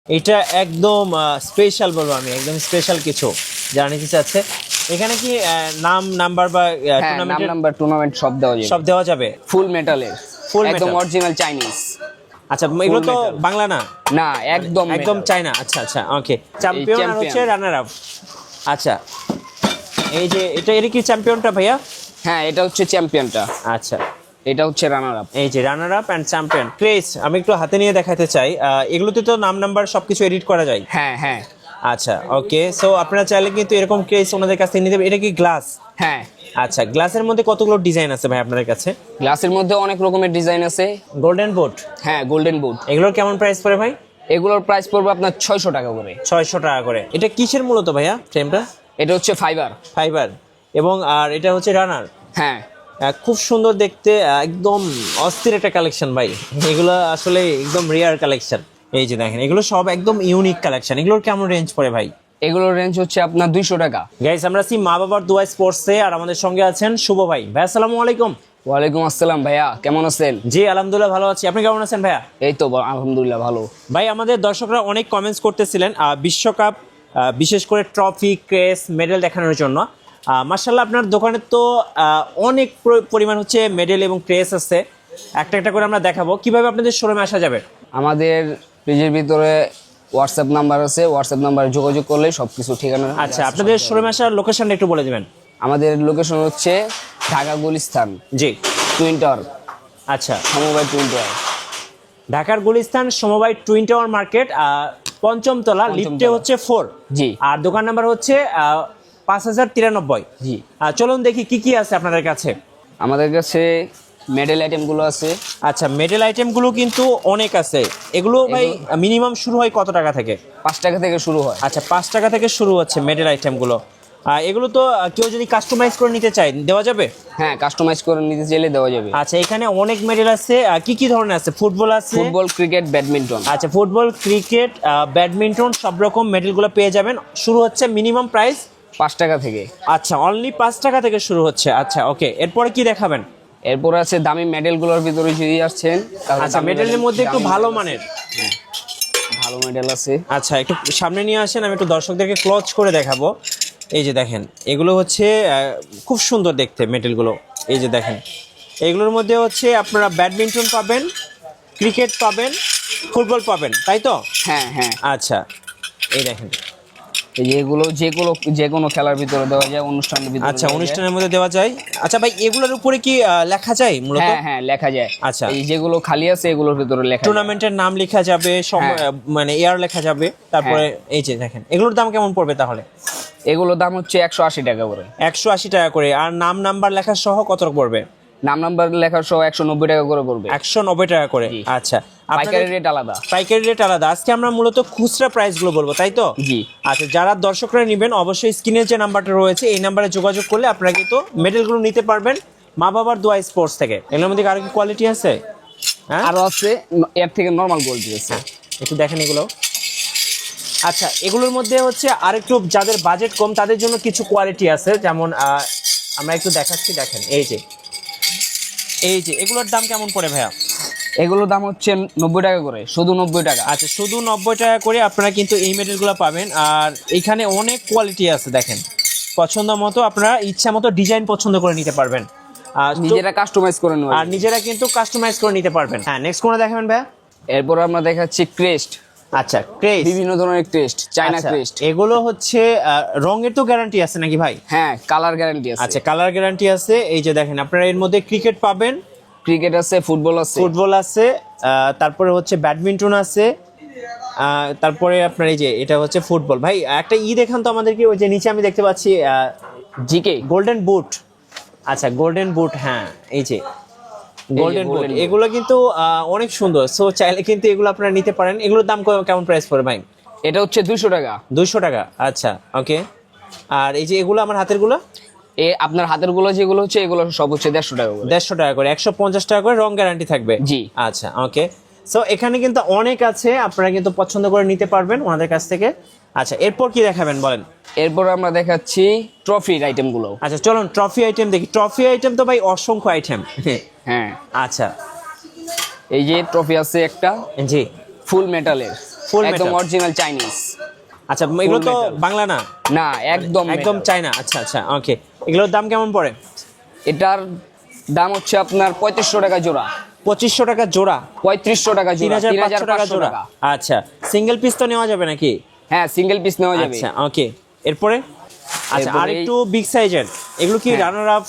এটা একদম স্পেশাল বলবো আমি, একদম স্পেশাল কিছু যারা নিতে চাচ্ছে। এখানে কি নাম নাম্বার বা টুর্নামেন্ট সব দেওয়া যাবে ফুল মেটালের, ফুল একদম অরিজিনাল চাইনিজ। আচ্ছা, এগুলো তো বাংলা না? না, একদম একদম চায়না। আচ্ছা আচ্ছা, ওকে। চ্যাম্পিয়ন আর হচ্ছে রানার আপ। আচ্ছা, এই যে এটা কি চ্যাম্পিয়নটা ভাইয়া? হ্যাঁ, এটা হচ্ছে চ্যাম্পিয়নটা। আচ্ছা, এটা হচ্ছে রানার আপ। এই যে runner up and champion crest আমি একটু হাতে নিয়ে দেখাতে চাই। এগুলোতে তো নাম নাম্বার সবকিছু এডিট করা যায়। হ্যাঁ হ্যাঁ। আচ্ছা, ওকে। সো আপনারা চাইলে কিন্তু এরকম ক্রেস ওনাদের কাছ থেকে নিতে পারেন। এটা কি গ্লাস? হ্যাঁ। আচ্ছা, গ্লাসের মধ্যে কতগুলো ডিজাইন আছে ভাই আপনাদের কাছে? গ্লাসের মধ্যে অনেক রকমের ডিজাইন আছে। Golden boot? হ্যাঁ, গোল্ডেন বুট। এগুলোর কেমন প্রাইস পড়ে ভাই? এগুলোর প্রাইস পড়বে আপনার 600 টাকা করে। 600 টাকা করে। এটা কিসের মূলত ভাইয়া ফ্রেমটা? এটা হচ্ছে ফাইবার। ফাইবার। এবং আর এটা হচ্ছে রানার। হ্যাঁ, খুব সুন্দর দেখতে, একদম অস্থির একটা কালেকশন ভাই। এগুলো আসলে একদম রেয়ার কালেকশন। এই যে দেখেন, এগুলো সব একদম ইউনিক কালেকশন। এগুলোর কেমন রেঞ্জ পড়ে ভাই? এগুলোর রেঞ্জ হচ্ছে আপনার 200 টাকা। গাইস, আমরা আছি মা বাবার দোয়া স্পোর্টসে, আর আমাদের সঙ্গে আছেন শুভ ভাই। ভাই আসসালামু আলাইকুম। ওয়ালাইকুম আসসালাম ভাইয়া, কেমন আছেন? জি আলহামদুলিল্লাহ ভালো আছি, আপনি কেমন আছেন ভাইয়া? এই তো আলহামদুলিল্লাহ ভালো। ভাই, আমাদের দর্শকরা অনেক কমেন্টস করতেছিলেন বিশ্বকাপ, বিশেষ করে ট্রফি, ক্রেস, মেডেল দেখানোর জন্য। মাশাআল্লাহ, আপনার দোকানে তো অনেক পরিমাণ হচ্ছে মেডেল এবং ক্রেস আছে। একটা একটা করে আমরা দেখাবো। কিভাবে আপনাদের শোরুমে আসা যাবে? আমাদের পেজের ভিতরে হোয়াটসঅ্যাপ নাম্বার আছে, হোয়াটসঅ্যাপ নাম্বারে যোগাযোগ করলে সবকিছু ঠিকানা। আচ্ছা, আপনাদের শোরুমে আসার লোকেশনটা একটু বলে দিবেন। আমাদের লোকেশন হচ্ছে ঢাকা গুলিস্তান। জি। Twin tower. আচ্ছা, সমবায় টুইন টাওয়ার। ঢাকার গুলিস্তান সমবায় টুইন টাওয়ার মার্কেট, পঞ্চমতলা, লিফটে হচ্ছে 4। জি। আর দোকান নাম্বার হচ্ছে 5093। জি। চলুন দেখি কি কি আছে আপনাদের কাছে। আমাদের কাছে মেডেল আইটেমগুলো আছে। আচ্ছা, মেডেল আইটেমগুলো কিন্তু অনেক আছে। এগুলো ভাই মিনিমাম শুরু হয় কত টাকা থেকে? 5 টাকা থেকে শুরু হয়। আচ্ছা, 5 টাকা থেকে শুরু হচ্ছে মেডেল আইটেমগুলো। এগুলো তো কেউ যদি কাস্টমাইজ করে নিতে চায় দেওয়া যাবে? হ্যাঁ, কাস্টমাইজ করে নিতে চাইলে দেওয়া যাবে। আচ্ছা, এখানে অনেক মেডেল আছে। কি কি ধরনের আছে? ফুটবল আছে? Football, cricket, badminton. আচ্ছা, ফুটবল, ক্রিকেট, ব্যাডমিন্টন সব রকম মেডেলগুলো পেয়ে যাবেন। শুরু হচ্ছে মিনিমাম প্রাইস 5 টাকা থেকে। আচ্ছা, অনলি 5 টাকা থেকে শুরু হচ্ছে। আচ্ছা, ওকে। এরপরে কি দেখাবেন? এরপর আছে দামি মেডেলগুলোর ভিতরে যদি আসছেন। আচ্ছা, মেডেলের মধ্যে একটু ভালো মানের ভালো মেডেল আছে। আচ্ছা, একটু সামনে নিয়ে আসেন, আমি একটু দর্শকদেরকে ক্লোজ করে দেখাবো। এই যে দেখেন, এগুলো হচ্ছে খুব সুন্দর দেখতে মেডেলগুলো। এই যে দেখেন, এগুলোর মধ্যে হচ্ছে আপনারা ব্যাডমিন্টন পাবেন, ক্রিকেট পাবেন, ফুটবল পাবেন, তাই তো? হ্যাঁ হ্যাঁ। আচ্ছা, এই দেখেন, এই যে এগুলো যে কোনো খেলার ভিতরে দেওয়া যায়, অনুষ্ঠানের ভিতরে। আচ্ছা, অনুষ্ঠানের মধ্যে দেওয়া যায়। আচ্ছা ভাই, এগুলোর উপরে কি লেখা যায় মূলত? হ্যাঁ হ্যাঁ, লেখা যায়। আচ্ছা, এই যেগুলো খালি আছে এগুলোর ভিতরে লেখা যায়। টুর্নামেন্টের নাম লেখা যাবে, মানে ইয়ার লেখা যাবে। তারপরে এই যে দেখেন, এগুলোর দাম কেমন পড়বে তাহলে? এগুলোর দাম হচ্ছে 180 টাকা করে। 180 টাকা করে। আর নাম নাম্বার লেখা সহ কত পড়বে? নাম নাম্বার লেখা সহ 190 টাকা করে পড়বে। 190 টাকা করে। আচ্ছা, পাইকারি রেট আলাদা। পাইকারি রেট আলাদা। আজকে আমরা মূলত খুচরা প্রাইস গুলো বলবো, তাই তো? জি। আচ্ছা, যারা দর্শকরা নেবেন অবশ্যই স্ক্রিনে যে নাম্বারটা রয়েছে এই নাম্বারে যোগাযোগ করলে আপনারা কিন্তু মেডেলগুলো নিতে পারবেন মা বাবার দোয়া স্পোর্টস থেকে। এগুলোর মধ্যে আরো কি কোয়ালিটি আছে? হ্যাঁ, আরো আছে, এর থেকে নরমাল কোয়ালিটি আছে। একটু দেখেন এগুলো। আচ্ছা, এগুলোর মধ্যে হচ্ছে আরেকটু যাদের বাজেট কম তাদের জন্য কিছু কোয়ালিটি আছে, যেমন আমরা একটু দেখাচ্ছি। দেখেন, এই যে এগুলোর দাম কেমন পড়ে ভাইয়া? এগুলোর দাম হচ্ছে 90 টাকা করে, শুধু 90 টাকা। আচ্ছা, শুধু 90 টাকা করে আপনারা কিন্তু এই মেডেলগুলো পাবেন। আর এখানে অনেক কোয়ালিটি আছে, দেখেন। পছন্দ মতো আপনারা ইচ্ছা মতো ডিজাইন পছন্দ করে নিতে পারবেন, নিজেরা কাস্টমাইজ করে নেবেন। আর নিজেরা কিন্তু কাস্টমাইজ করে নিতে পারবেন। হ্যাঁ, নেক্সট কোনটা দেখাবেন ভাইয়া? এরপর আমরা দেখাচ্ছি ক্রেস্ট। আচ্ছা, ক্রেস্ট, বিভিন্ন ধরনের ক্রেস্ট, চায়না ক্রেস্ট। এগুলো হচ্ছে রঙের তো গ্যারান্টি আছে নাকি ভাই? হ্যাঁ, কালার গ্যারান্টি আছে। আচ্ছা, কালার গ্যারান্টি আছে। এই যে দেখেন, আপনারা এর মধ্যে ক্রিকেট পাবেন, ক্রিকেট আছে, ফুটবল আছে, তারপরে হচ্ছে ব্যাডমিন্টন আছে, তারপরে আপনার এই যে এটা হচ্ছে ফুটবল। ভাই একটা দেখান তো আমাদেরকে। ওই যে নিচে আমি দেখতে পাচ্ছি জিকে গোল্ডেন বুট। আচ্ছা, গোল্ডেন বুট। হ্যাঁ, এই যে গোল্ডেন বুট, এগুলো কিন্তু অনেক সুন্দর। সো চাইলে কিন্তু এগুলো আপনারা নিতে পারেন। এগুলোর দাম কেমন প্রাইস পড়ে ভাই? এটা হচ্ছে 200 টাকা। 200 টাকা। আচ্ছা, ওকে। আর এই যে এগুলো আমার হাতের গুলো, আপনার হাতের গুলো যেগুলো হচ্ছে এগুলো সব হচ্ছে 150 টাকা করে। 150 টাকা করে, 150 টাকা করে রং গ্যারান্টি থাকবে। জি। আচ্ছা, ওকে। সো এখানে কিন্তু অনেক আছে, আপনারা কিন্তু পছন্দ করে নিতে পারবেন ওনাদের কাছ থেকে। আচ্ছা, এরপর কি দেখাবেন বলেন? এরপর আমরা দেখাচ্ছি ট্রফির আইটেম গুলো। আচ্ছা, চলুন ট্রফি আইটেম দেখি। ট্রফি আইটেম তো ভাই অসংখ্য আইটেম। হ্যাঁ। আচ্ছা, এই যে ট্রফি আছে একটা, জি, ফুল মেটালের। ফুল একদম মেটাল। Original Chinese. আচ্ছা এগুলো তো metal। বাংলা না? না, একদম একদম metal। চায়না। আচ্ছা আচ্ছা ওকে, এগুলোর দাম কেমন পড়ে? এটার দাম হচ্ছে আপনার 3500 টাকা জোড়া। 2500 টাকা জোড়া? 3500 টাকা জোড়া, 3500 টাকা 3500 জোড়া। টাকা। আচ্ছা সিঙ্গেল পিস তো নেওয়া যাবে নাকি? হ্যাঁ, সিঙ্গেল পিস নেওয়া যাবে। আচ্ছা ওকে, এরপরে? আচ্ছা এরপরে আর একটু বিগ সাইজের, এগুলো কি হ্যাঁ। Runner up?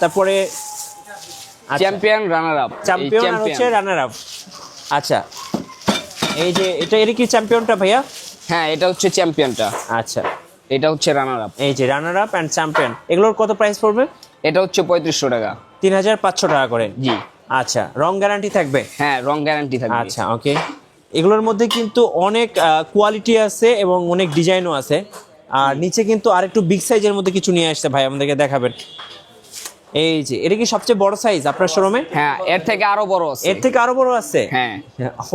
তারপরে চ্যাম্পিয়ন, রানার আপ। চ্যাম্পিয়ন আর হচ্ছে রানার আপ। আচ্ছা এই যে এটা কি চ্যাম্পিয়নটা ভাইয়া? হ্যাঁ, এটা হচ্ছে চ্যাম্পিয়নটা, আচ্ছা এটা হচ্ছে রানার আপ। এই যে রানার আপ অ্যান্ড চ্যাম্পিয়ন, এগুলোর কত প্রাইস পড়বে? এটা হচ্ছে 3500 টাকা। 3500 টাকা করে? জি। আচ্ছা রং গ্যারান্টি থাকবে? হ্যাঁ, রং গ্যারান্টি থাকবে। আচ্ছা ওকে, এগুলোর মধ্যে কিন্তু অনেক কোয়ালিটি আছে এবং অনেক ডিজাইনও আছে। আর নিচে কিন্তু আরেকটু বিগ সাইজের মধ্যে কিছু নিয়ে আসছে ভাই, আমাদেরকে দেখাবেন। এই যে এটা কি সবচেয়ে বড় সাইজ আপনার শোরুমে? হ্যাঁ, এর থেকে আরো বড় আছে। এর থেকে আরো বড় আছে? হ্যাঁ।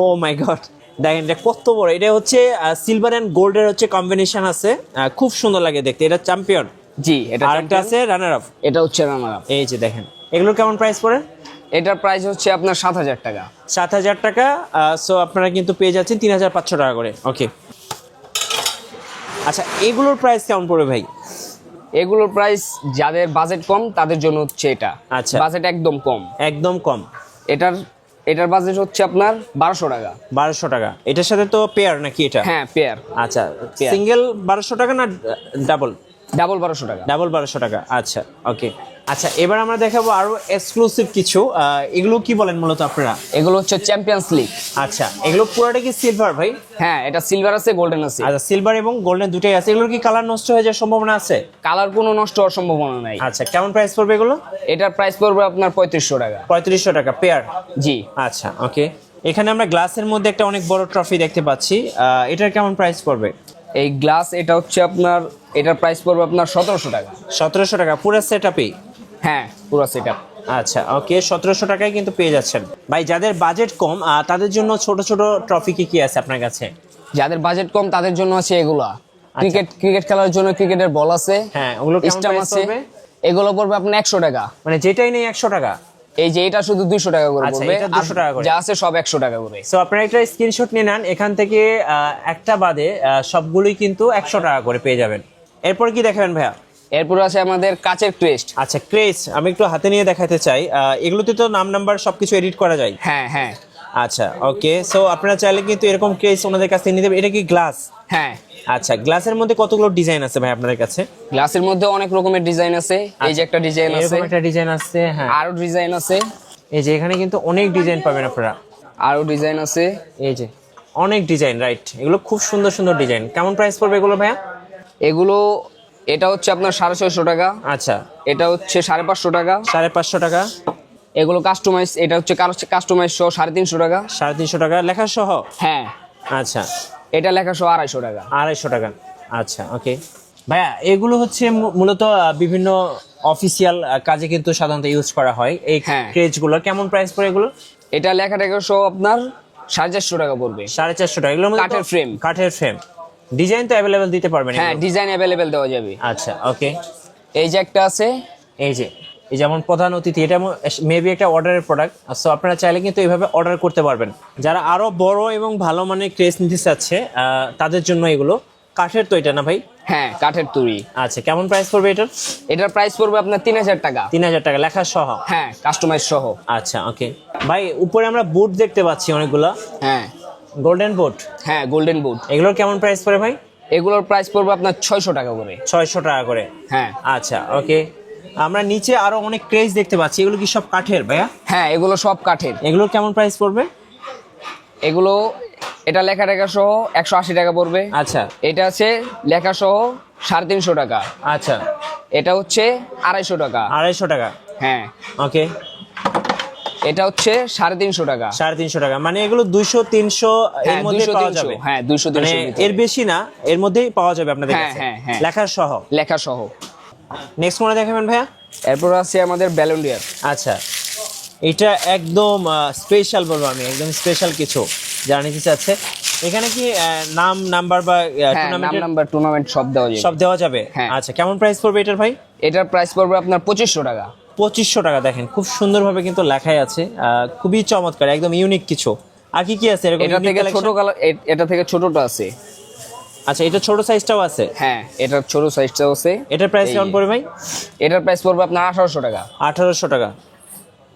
ও মাই গড, দেখেন এটা কত বড়। এটা হচ্ছে সিলভার এন্ড গোল্ডের হচ্ছে কম্বিনেশন আছে, খুব সুন্দর লাগে দেখতে। এটা চ্যাম্পিয়ন? জি, এটা আর একটা আছে রানার আপ। এটা হচ্ছে রানার আপ। এই যে দেখেন, এগুলোর কেমন প্রাইস পড়ে? এটার প্রাইস হচ্ছে আপনার 7000 টাকা। 7000 টাকা। সো আপনারা কিন্তু পেয়ে যাচ্ছেন 3500 টাকা করে। ওকে আচ্ছা এগুলোর প্রাইস কেমন পড়বে ভাই? এগুলোর প্রাইস যাদের বাজেট কম তাদের জন্য হচ্ছে এটা। আচ্ছা। বাজেট একদম কম। একদম কম? এটার বাজেট হচ্ছে আপনার 1200 টাকা। 1200 টাকা। এটার সাথে তো পেয়ার নাকি এটা? হ্যাঁ, পেয়ার। আচ্ছা Pair। সিঙ্গেল 1200 টাকা না ডাবল? ডাবল 1200 টাকা। ডাবল 1200 টাকা। আচ্ছা ওকে। আচ্ছা এবার আমরা দেখাবো আরো এক্সক্লুসিভ কিছু। এগুলো কি বলেন মূলত আপনারা? এগুলো হচ্ছে চ্যাম্পিয়ন্স লিগ। আচ্ছা এগুলো পুরোটা কি সিলভার ভাই? হ্যাঁ, এটা সিলভার আছে, গোল্ডেন আছে। আচ্ছা সিলভার এবং গোল্ডেন দুটোই আছে। এগুলোর কি কালার নষ্ট হয়ে যাওয়ার সম্ভাবনা আছে? কালার কোনো নষ্ট হওয়ার সম্ভাবনা নাই। আচ্ছা কেমন প্রাইস পড়বে এগুলো? এটার প্রাইস পড়বে আপনার 3500 টাকা। 3500 টাকা পেয়ার? জি। আচ্ছা ওকে, এখানে আমরা গ্লাসের মধ্যে একটা অনেক বড় ট্রফি দেখতে পাচ্ছি, এটার কেমন প্রাইস পড়বে? এই গ্লাস এটা হচ্ছে আপনার, এটার প্রাইস পড়বে আপনার 1700 টাকা। 1700 টাকা পুরো সেটআপই? হ্যাঁ, পুরো সেটআপ। আচ্ছা ওকে, 1700 টাকায় কিন্তু পেয়ে যাচ্ছেন ভাই। যাদের বাজেট কম তাদের জন্য ছোট ছোট ট্রফি কি কি আছে আপনার কাছে? যাদের বাজেট কম তাদের জন্য আছে এগুলা। ক্রিকেট খেলার জন্য ক্রিকেটের বল আছে। হ্যাঁ ওগুলো কেমন স্টাম্প প্রাইস আছে। পড়বে? এগুলো পড়বে আপনার 100 টাকা। মানে যেটাই নেই 100 টাকা? এই যে এটা শুধু 200 টাকা করে আচ্ছা, পড়বে। এটা 200 টাকা করে। যা আছে সব 100 টাকা করে। সো আপনারা একটা স্ক্রিনশট নিয়ে নেন, এখান থেকে একটা বাদে সবগুলোই কিন্তু 100 টাকা করে পেয়ে যাবেন। এরপর কি দেখাবেন ভাইয়া? এরপর আছে আমাদের কাচের ক্রেস্ট। আচ্ছা ক্রেস আমি একটু হাতে নিয়ে দেখাতে চাই। এগুলোতে তো নাম নাম্বার সবকিছু এডিট করা যায়? হ্যাঁ হ্যাঁ আচ্ছা ওকে, সো আপনারা চাইলে কিন্তু এরকম ক্রেস ওনাদের কাছ থেকে নিতে পারেন। এটা কি গ্লাস? হ্যাঁ। আচ্ছা গ্লাসের মধ্যে কতগুলো ডিজাইন আছে ভাই আপনাদের কাছে? গ্লাসের মধ্যে অনেক রকমের ডিজাইন আছে। এই যে একটা ডিজাইন আছে, এরকম একটা ডিজাইন আছে। হ্যাঁ আরো ডিজাইন আছে। এই যে এখানে কিন্তু অনেক ডিজাইন পাবেন আপনারা। আরো ডিজাইন আছে। এই যে অনেক ডিজাইন, রাইট? এগুলো খুব সুন্দর সুন্দর ডিজাইন। কেমন প্রাইস পড়বে এগুলো ভাইয়া? এগুলো এটা হচ্ছে আপনার 650 টাকা। আচ্ছা এটা হচ্ছে 550 টাকা। 550 টাকা। এগুলো কাস্টমাইজ, এটা হচ্ছে কাস্টমাইজ সহ 350 টাকা। 350 টাকা লেখা সহ? হ্যাঁ। আচ্ছা এটা লেখা সহ 250 টাকা। 250 টাকা। আচ্ছা ওকে ভাইয়া, এগুলো হচ্ছে মূলত বিভিন্ন অফিসিয়াল কাজে কিন্তু সাধারণত ইউজ করা হয় এই হ্যাঁ। ক্রেজগুলো। কেমন প্রাইস পড়ে এগুলো? এটা লেখা টাকা সহ আপনার 450 টাকা পড়বে। 450 টাকা। এগুলোর মধ্যে কাঠের frame। কাঠের ফ্রেম। ডিজাইন তো অ্যাভেলেবেল দিতে পারবেন? হ্যাঁ, এগুলো? ডিজাইন অ্যাভেলেবেল দেওয়া যাবে। আচ্ছা ওকে, এই যে একটা আছে। এই যে এই যেমন প্রধান অতিথি, এটা মেবি একটা অর্ডারের প্রোডাক্ট। সো আপনারা চাইলে কিন্তু এইভাবে অর্ডার করতে পারবেন। যারা আরো বড় এবং ভালো মানের ক্রেজ নিতে চাচ্ছে তাদের জন্য এগুলো। কাঠের তো এটা না ভাই? হ্যাঁ, কাঠের তৈরি। আচ্ছা কেমন প্রাইস পড়বে এটার? এটার প্রাইস পড়বে আপনার 3000 টাকা। 3000 টাকা লেখা সহ? হ্যাঁ, কাস্টমাইজ সহ। আচ্ছা ওকে ভাই, উপরে আমরা বুট দেখতে পাচ্ছি অনেকগুলো, হ্যাঁ গোল্ডেন বুট। হ্যাঁ, গোল্ডেন বুট। এগুলোর কেমন প্রাইস পড়ে ভাই? এগুলোর প্রাইস পড়বে আপনার 600 টাকা করে। 600 টাকা করে? হ্যাঁ। আচ্ছা ওকে, আমরা নিচে আরো অনেক ক্রেজ দেখতে পাচ্ছি, এগুলো কি সব কাঠের ভাইয়া? হ্যাঁ, এগুলো সব কাঠের। এগুলোর কেমন প্রাইস পড়বে? এগুলো এটা লেখা টাকা সহ 180 টাকা পড়বে। আচ্ছা এটা আছে লেখা সহ 350 টাকা। আচ্ছা এটা হচ্ছে 250 টাকা। 250 টাকা। হ্যাঁ। ওকে, এটা হচ্ছে 350 টাকা। 350 টাকা। মানে এগুলো 200 300 এর হ্যাঁ, মধ্যে 200 পাওয়া 300 যাবে? হ্যাঁ, 200 মানে 300 এর বেশি না, এর মধ্যেই পাওয়া যাবে আপনাদের হ্যাঁ, কাছে? হ্যাঁ, হ্যাঁ। লেখা সহ? লেখা সহ। নেক্সট মনে দেখাবেন ভাইয়া? এরপর আছে আমাদের ব্যালন্ডিয়ার। আচ্ছা এটা একদম স্পেশাল বলবো আমি, একদম স্পেশাল কিছু যারা নিতে চাচ্ছে। এখানে কি নাম নাম্বার বা হ্যাঁ, নাম টুর্নামেন্টের নাম্বার টুর্নামেন্ট সব দেওয়া যাবে। সব দেওয়া যাবে? হ্যাঁ। আচ্ছা কেমন প্রাইস পড়বে এটার ভাই? এটার প্রাইস পড়বে আপনার 2500 টাকা। 2500 টাকা। দেখেন খুব সুন্দরভাবে কিন্তু লেখাই আছে, খুবই চমৎকার, একদম ইউনিক কিছু। আর কি কি আছে এরকম এটা unique থেকে collection? ছোট কালার, এটা থেকে ছোটটা আছে। আচ্ছা, এটা ছোট সাইজটাও আছে। হ্যাঁ, এটার ছোট সাইজটাও আছে। এটার প্রাইস এই কেমন যে। পড়বে ভাই? এটার প্রাইস পড়বে আপনার 1800 টাকা। 1800 টাকা।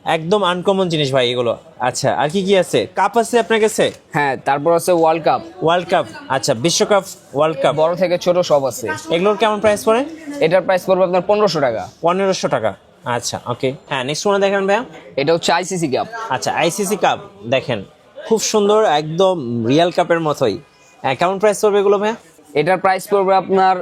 একদম আনকমন জিনিস ভাই এগুলো। আচ্ছা, আর কি কি আছে? কাপ আছে আপনার কাছে? হ্যাঁ, তারপর আছে ওয়ার্ল্ড কাপ, ওয়ার্ল্ড কাপ, আচ্ছা বিশ্বকাপ, ওয়ার্ল্ড কাপ, বড় থেকে ছোট সব আছে। এগুলোর কেমন প্রাইস পড়ে? এটার প্রাইস পড়বে আপনার 1500 টাকা। 1500 টাকা। আচ্ছা ওকে, হ্যাঁ নেক্সট ওয়ান দেখেন ভাইয়া। এটা হচ্ছে আইসিসি কাপ। আচ্ছা, আইসিসি কাপ দেখেন, খুব সুন্দর, একদম রিয়াল কাপের মতোই। হ্যাঁ, কেমন প্রাইস পড়বে এগুলো ভাইয়া? এটার প্রাইস পড়বে আপনার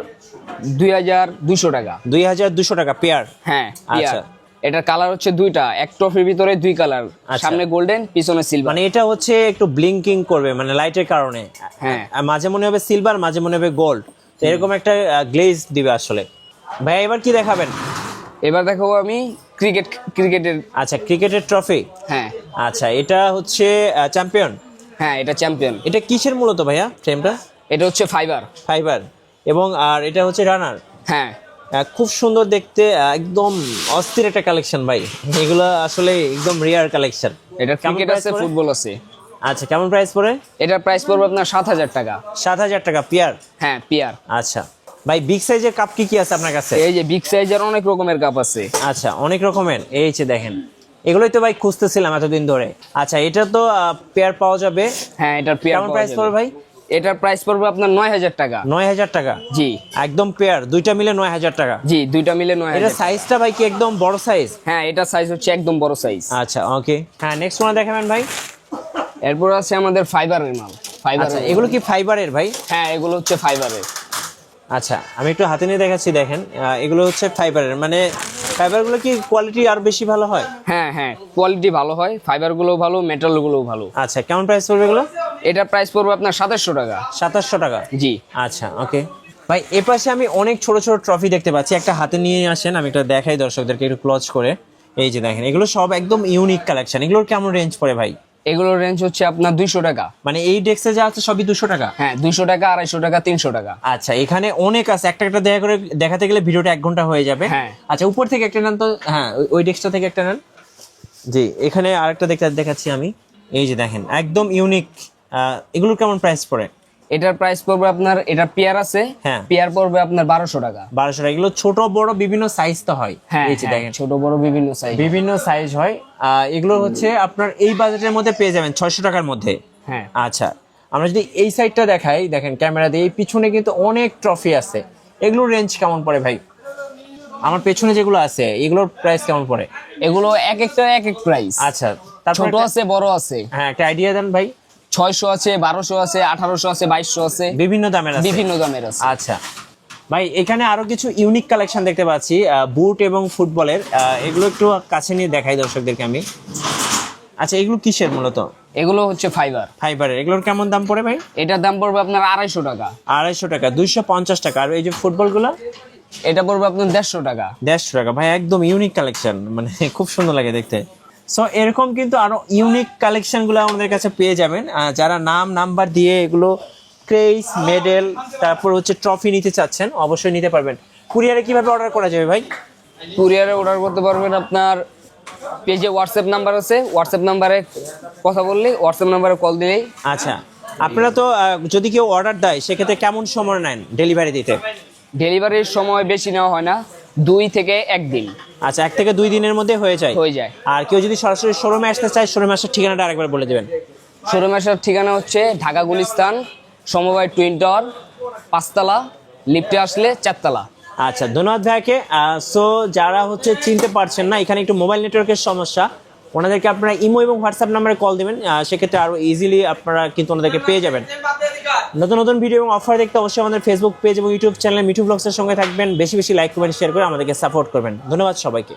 2200 টাকা। 2200 টাকা পেয়ার। হ্যাঁ, আচ্ছা। এটার কালার হচ্ছে দুইটা, এক ট্রফির ভিতরে দুই কালার, আচ্ছা। সামনে গোল্ডেন পিছনে সিলভার। মানে এটা হচ্ছে একটু ব্লিঙ্কিং করবে মানে লাইটের কারণে। হ্যাঁ। মাঝে মনে হবে সিলভার, মাঝে মনে হবে গোল্ড, তো এরকম একটা গ্লেজ দিবে আসলে। ভাইয়া এবার কি দেখাবেন? এবার দেখাবো আমি ক্রিকেটের। আচ্ছা, ক্রিকেটের ট্রফি। হ্যাঁ আচ্ছা, এটা হচ্ছে চ্যাম্পিয়ন। হ্যাঁ, এটা চ্যাম্পিয়ন। এটা কিসের মূলত ভাইয়া ফ্রেমটা? এটা হচ্ছে ফাইবার। ফাইবার। এবং আর এটা হচ্ছে রানার। হ্যাঁ, খুব সুন্দর দেখতে, একদম অস্থির একটা কালেকশন ভাই, এগুলো আসলে একদম রিয়ার কালেকশন। এটা কেমন ক্রিকেট price আছে, পড়ে? ফুটবল আছে। আচ্ছা, কেমন প্রাইস পড়ে? এটার প্রাইস পড়বে আপনার 7000 টাকা। 7000 টাকা পেয়ার। হ্যাঁ, পিয়ার। আচ্ছা ভাই, বিগ সাইজের কাপ কি কি আছে আপনার কাছে? এই যে বিগ সাইজের অনেক রকমের কাপ আছে। আচ্ছা, অনেক রকমের, এই যে দেখেন, এগুলোই তো ভাই খুঁজতেছিলাম এতদিন ধরে। আচ্ছা, এটা তো পেয়ার পাওয়া যাবে। হ্যাঁ, এটার পিয়ার। কেমন প্রাইস পড়বে ভাই? এটার প্রাইস পড়বে আপনার 9000 টাকা। 9000 টাকা। জি একদম পেয়ার, দুইটা মিলে 9000 টাকা। জি, দুইটা মিলে এটা 9000। সাইজটা ভাই কি একদম বড় সাইজ? হ্যাঁ, এটা সাইজ হচ্ছে একদম বড় সাইজ। আচ্ছা ওকে, হ্যাঁ নেক্সট ওয়ান দেখাবেন ভাই। এরপর আছে আমাদের ফাইবারের মাল। আচ্ছা, এগুলো কি ফাইবারের ভাই? হ্যাঁ, এগুলো হচ্ছে ফাইবারের। আচ্ছা, আমি একটু হাতে নিয়ে দেখাচ্ছি, দেখেন এগুলো হচ্ছে ফাইবারের, মানে ফাইবারগুলো কি কোয়ালিটি আর বেশি ভালো হয়? হ্যাঁ হ্যাঁ, কোয়ালিটি ভালো হয়, ফাইবারগুলোও ভালো, মেটালগুলোও ভালো। আচ্ছা, কেমন প্রাইস পড়বে এগুলো? এটার প্রাইস পড়বে আপনার 2700 টাকা। 2700 টাকা। জি। আচ্ছা ওকে ভাই, এ পাশে আমি অনেক ছোট ছোট ট্রফি দেখতে পাচ্ছি, একটা হাতে নিয়ে আসেন, আমি একটা দেখাই দর্শকদেরকে একটু ক্লোজ করে। এই যে দেখেন, এগুলো সব একদম ইউনিক কালেকশন। এগুলোর কেমন রেঞ্জ পড়ে ভাই? এগুলোর রেঞ্জ হচ্ছে আপনার 200 টাকা। মানে এই ডেস্কে যা আছে সবই 200 টাকা? হ্যাঁ, 200 টাকা, 250 টাকা, 300 টাকা। আচ্ছা, এখানে অনেক আছে, একটা একটা দেখা করে দেখাতে গেলে ভিডিওটা 1 ঘন্টা হয়ে যাবে। হ্যাঁ। আচ্ছা, উপর থেকে একটা নেন তো, হ্যাঁ ওই ডেস্কটা থেকে একটা নেন। জি, এখানে আরেকটা দেখাচ্ছি আমি। এই যে দেখেন, একদম ইউনিক। এগুলোর কেমন প্রাইস পড়ে? এটার প্রাইস পড়বে আপনার, এটা পেয়ার আছে। হ্যাঁ। পেয়ার পড়বে আপনার 1200 টাকা। 1200 টাকা। এগুলো ছোট বড় বিভিন্ন সাইজ তো হয়। হ্যাঁ, এই যে হ্যাঁ, দেখেন, ছোট বড় বিভিন্ন সাইজ। বিভিন্ন সাইজ হয়। এগুলো হচ্ছে আপনার এই বাজেটের মধ্যে পেয়ে যাবেন 600 টাকার মধ্যে। হ্যাঁ। আচ্ছা, আমরা যদি এই সাইডটা দেখাই, দেখেন ক্যামেরা দিয়ে, এই পিছনে কিন্তু অনেক ট্রফি আছে। এগুলোর রেঞ্জ কেমন পড়ে ভাই? আমার পেছনে যেগুলো আছে এগুলোর প্রাইস কেমন পড়ে? এগুলো এক একটা এক এক প্রাইস। আচ্ছা, তারপর ছোট আছে, বড় আছে। হ্যাঁ, একটা আইডিয়া দেন ভাই। 600 আছে, 1200 আছে, 1800 আছে, 2200 আছে, বিভিন্ন দামের আছে। বিভিন্ন দামের আছে। আচ্ছা ভাই, এখানে আরো কিছু ইউনিক কালেকশন দেখতে পাচ্ছি, বুট এবং ফুটবলের। এগুলো একটু কাছে নিয়ে দেখাই দর্শকদেরকে আমি। আচ্ছা, এগুলো কিসের মূলত? এগুলো হচ্ছে ফাইবার। ফাইবারের। এগুলোর কেমন দাম পড়ে ভাই? এটার দাম পড়বে আপনার 250 টাকা। 250 টাকা, 250 টাকা। আর এই যে ফুটবলগুলো? এটা পড়বে আপনার 150 টাকা। 150 টাকা। ভাই একদম ইউনিক কালেকশন, মানে খুব সুন্দর লাগে দেখতে। সো এরকম কিন্তু আরো ইউনিক কালেকশনগুলো আমাদের কাছে পেয়ে যাবেন। যারা নাম্বার দিয়ে এগুলো ক্রেস, মেডেল, তারপর হচ্ছে ট্রফি নিতে চাচ্ছেন, অবশ্যই নিতে পারবেন। কুরিয়ারে কিভাবে অর্ডার করা যাবে ভাই? কুরিয়ারে অর্ডার করতে পারবেন আপনার পেজে হোয়াটসঅ্যাপ নাম্বার আছে, হোয়াটসঅ্যাপ নাম্বারে কথা বললেই, হোয়াটসঅ্যাপ নাম্বারে কল দিলেই। আচ্ছা, আপনারা তো যদি কেউ অর্ডার দেয় সেক্ষেত্রে কেমন সময় নেন ডেলিভারি দিতে? ডেলিভারির সময় বেশি নেওয়া হয় না, 2 থেকে 1 দিন। আচ্ছা, 1 থেকে 2 দিনের মধ্যে হয়ে যায়। আর কেউ যদি সরাসরি শোরুমে আসতে চায়, শোরুমে আসার ঠিকানাটা আরেকবার বলে দেবেন। শোরুমে আসার ঠিকানা হচ্ছে ঢাকা গুলিস্তান, সমবায় টুইন টাওয়ার, 5 তলা, লিফটে আসলে 4 তলা। আচ্ছা, ধন্যবাদ ভাইকে। সো যারা হচ্ছে চিনতে পারছেন না, এখানে একটু মোবাইল নেটওয়ার্কের সমস্যা, ওনাদেরকে আপনারা ইমো এবং হোয়াটসঅ্যাপ নাম্বারে কল দেবেন, সেক্ষেত্রে আরও ইজিলি আপনারা কিন্তু ওনাদেরকে পেয়ে যাবেন। নতুন নতুন ভিডিও এবং অফার দেখতে অবশ্যই আমাদের ফেসবুক পেজ এবং ইউটিউব চ্যানেল মিঠু ব্লগসের সঙ্গে থাকবেন। বেশি বেশি লাইক, কমেন্ট, শেয়ার করে আমাদেরকে সাপোর্ট করবেন। ধন্যবাদ সবাইকে।